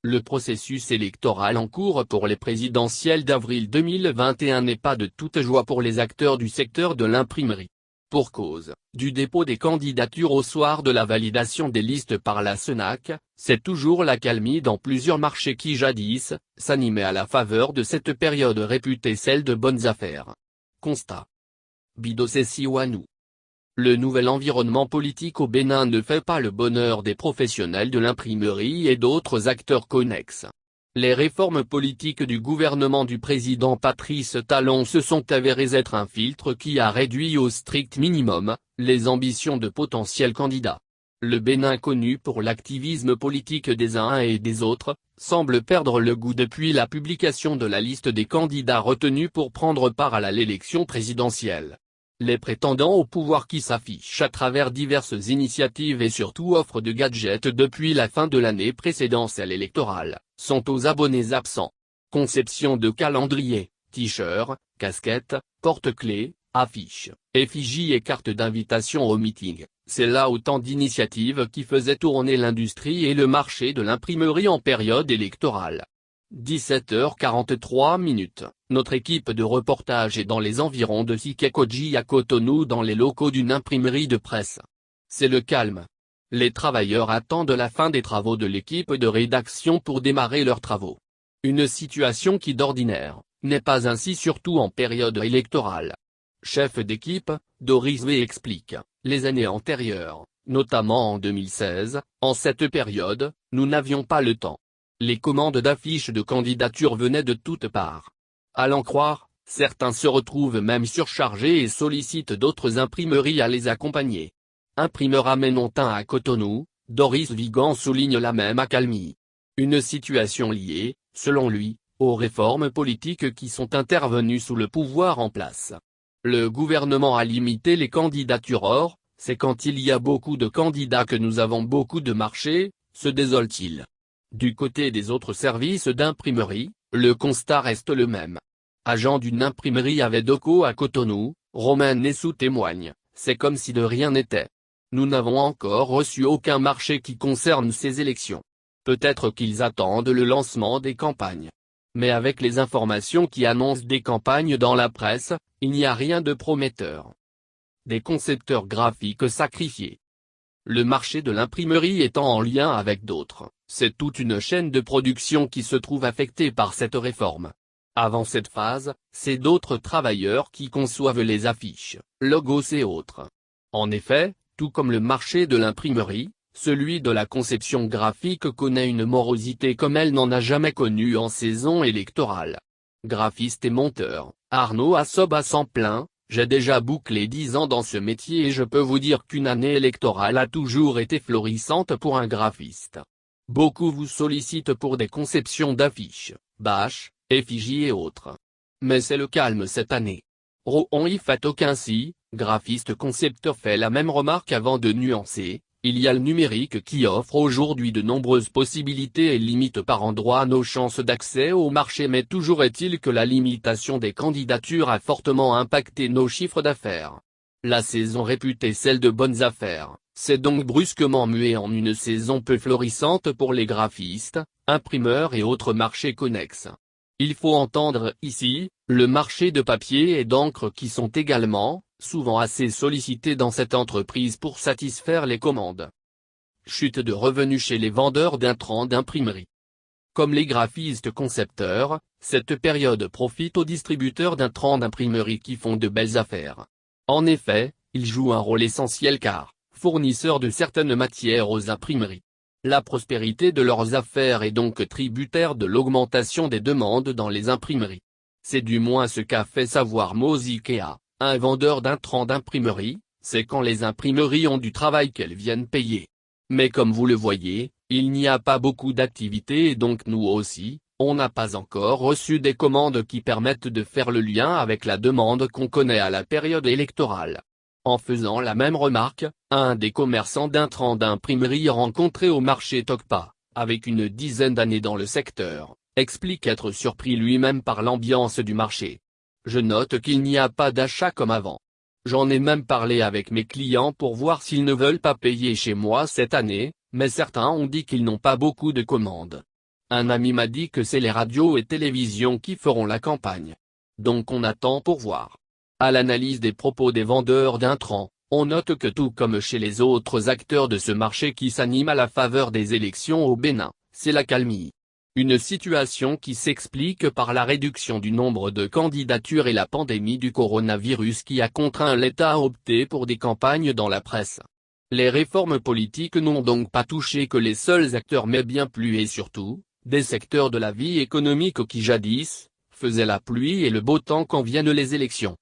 Le processus électoral en cours pour les présidentielles d'avril 2021 n'est pas de toute joie pour les acteurs du secteur de l'imprimerie. Pour cause, du dépôt des candidatures au soir de la validation des listes par la Senac, c'est toujours l'accalmie dans plusieurs marchés qui jadis s'animaient à la faveur de cette période réputée celle de bonnes affaires. Constat. Bidossi Wanou. Le nouvel environnement politique au Bénin ne fait pas le bonheur des professionnels de l'imprimerie et d'autres acteurs connexes. Les réformes politiques du gouvernement du président Patrice Talon se sont avérées être un filtre qui a réduit au strict minimum les ambitions de potentiels candidats. Le Bénin, connu pour l'activisme politique des uns et des autres, semble perdre le goût depuis la publication de la liste des candidats retenus pour prendre part à l'élection présidentielle. Les prétendants au pouvoir qui s'affichent à travers diverses initiatives et surtout offrent de gadgets depuis la fin de l'année précédant celle électorale, sont aux abonnés absents. Conception de calendrier, t-shirts, casquettes, porte-clés, affiches, effigies et cartes d'invitation au meeting, c'est là autant d'initiatives qui faisaient tourner l'industrie et le marché de l'imprimerie en période électorale. 17h43, notre équipe de reportage est dans les environs de Sikekoji à Cotonou dans les locaux d'une imprimerie de presse. C'est le calme. Les travailleurs attendent la fin des travaux de l'équipe de rédaction pour démarrer leurs travaux. Une situation qui d'ordinaire n'est pas ainsi surtout en période électorale. Chef d'équipe, Doris V explique, les années antérieures, notamment en 2016, en cette période, nous n'avions pas le temps. Les commandes d'affiches de candidature venaient de toutes parts. À l'en croire, certains se retrouvent même surchargés et sollicitent d'autres imprimeries à les accompagner. Imprimeur aménontain à Cotonou, Doris Vigan souligne la même accalmie. Une situation liée, selon lui, aux réformes politiques qui sont intervenues sous le pouvoir en place. Le gouvernement a limité les candidatures, or, c'est quand il y a beaucoup de candidats que nous avons beaucoup de marchés, se désole-t-il. Du côté des autres services d'imprimerie, le constat reste le même. Agent d'une imprimerie à Vedoko à Cotonou, Romain Nessou témoigne, c'est comme si de rien n'était. Nous n'avons encore reçu aucun marché qui concerne ces élections. Peut-être qu'ils attendent le lancement des campagnes. Mais avec les informations qui annoncent des campagnes dans la presse, il n'y a rien de prometteur. Des concepteurs graphiques sacrifiés. Le marché de l'imprimerie étant en lien avec d'autres, c'est toute une chaîne de production qui se trouve affectée par cette réforme. Avant cette phase, c'est d'autres travailleurs qui conçoivent les affiches, logos et autres. En effet, tout comme le marché de l'imprimerie, celui de la conception graphique connaît une morosité comme elle n'en a jamais connue en saison électorale. Graphiste et monteur, Arnaud Assob à s'en plaint. J'ai déjà bouclé 10 ans dans ce métier et je peux vous dire qu'une année électorale a toujours été florissante pour un graphiste. Beaucoup vous sollicitent pour des conceptions d'affiches, bâches, effigies et autres. Mais c'est le calme cette année. Rohan Ifat Okinsi, graphiste concepteur, fait la même remarque avant de nuancer. Il y a le numérique qui offre aujourd'hui de nombreuses possibilités et limite par endroits nos chances d'accès au marché, mais toujours est-il que la limitation des candidatures a fortement impacté nos chiffres d'affaires. La saison réputée celle de bonnes affaires, s'est donc brusquement muée en une saison peu florissante pour les graphistes, imprimeurs et autres marchés connexes. Il faut entendre ici, le marché de papier et d'encre qui sont également, souvent assez sollicités dans cette entreprise pour satisfaire les commandes. Chute de revenus chez les vendeurs d'intrants d'imprimerie. Comme les graphistes concepteurs, cette période profite aux distributeurs d'intrants d'imprimerie qui font de belles affaires. En effet, ils jouent un rôle essentiel car, fournisseurs de certaines matières aux imprimeries. La prospérité de leurs affaires est donc tributaire de l'augmentation des demandes dans les imprimeries. C'est du moins ce qu'a fait savoir Mozikea. Un vendeur d'intrants d'imprimerie, c'est quand les imprimeries ont du travail qu'elles viennent payer. Mais comme vous le voyez, il n'y a pas beaucoup d'activité et donc nous aussi, on n'a pas encore reçu des commandes qui permettent de faire le lien avec la demande qu'on connaît à la période électorale. En faisant la même remarque, un des commerçants d'intrants d'imprimerie rencontré au marché Tokpa, avec une dizaine d'années dans le secteur, explique être surpris lui-même par l'ambiance du marché. Je note qu'il n'y a pas d'achat comme avant. J'en ai même parlé avec mes clients pour voir s'ils ne veulent pas payer chez moi cette année, mais certains ont dit qu'ils n'ont pas beaucoup de commandes. Un ami m'a dit que c'est les radios et télévisions qui feront la campagne. Donc on attend pour voir. À l'analyse des propos des vendeurs d'intrants, on note que tout comme chez les autres acteurs de ce marché qui s'animent à la faveur des élections au Bénin, c'est l'accalmie. Une situation qui s'explique par la réduction du nombre de candidatures et la pandémie du coronavirus qui a contraint l'État à opter pour des campagnes dans la presse. Les réformes politiques n'ont donc pas touché que les seuls acteurs mais bien plus et surtout, des secteurs de la vie économique qui jadis, faisaient la pluie et le beau temps quand viennent les élections.